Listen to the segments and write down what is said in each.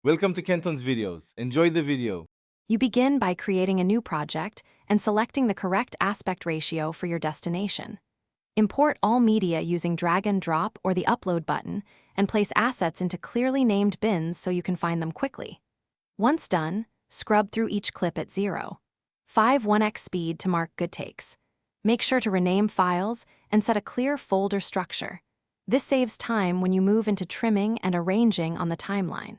Welcome to Kenton's videos. Enjoy the video. You begin by creating a new project and selecting the correct aspect ratio for your destination. Import all media using drag and drop or the upload button and place assets into clearly named bins so you can find them quickly. Once done, scrub through each clip at 0. 1x speed to mark good takes. Make sure to rename files and set a clear folder structure. This saves time when you move into trimming and arranging on the timeline.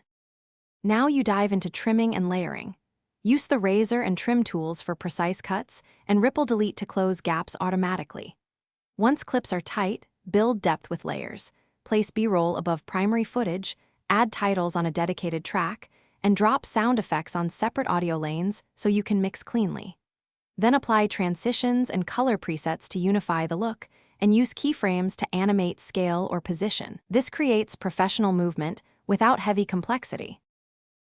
Now you dive into trimming and layering. Use the razor and trim tools for precise cuts and ripple delete to close gaps automatically. Once clips are tight, build depth with layers. Place B-roll above primary footage, add titles on a dedicated track, and drop sound effects on separate audio lanes so you can mix cleanly. Then apply transitions and color presets to unify the look, and use keyframes to animate scale or position. This creates professional movement without heavy complexity.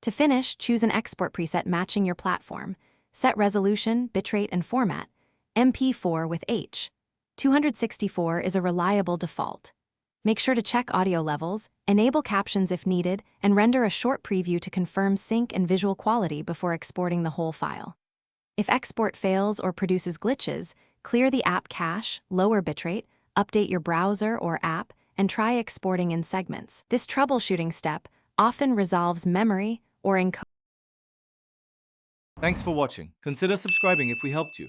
To finish, choose an export preset matching your platform. Set resolution, bitrate, and format. MP4 with H. 264 is a reliable default. Make sure to check audio levels, enable captions if needed, and render a short preview to confirm sync and visual quality before exporting the whole file. If export fails or produces glitches, clear the app cache, lower bitrate, update your browser or app, and try exporting in segments. This troubleshooting step often resolves memory or encode. Thanks for watching. Consider subscribing if we helped you.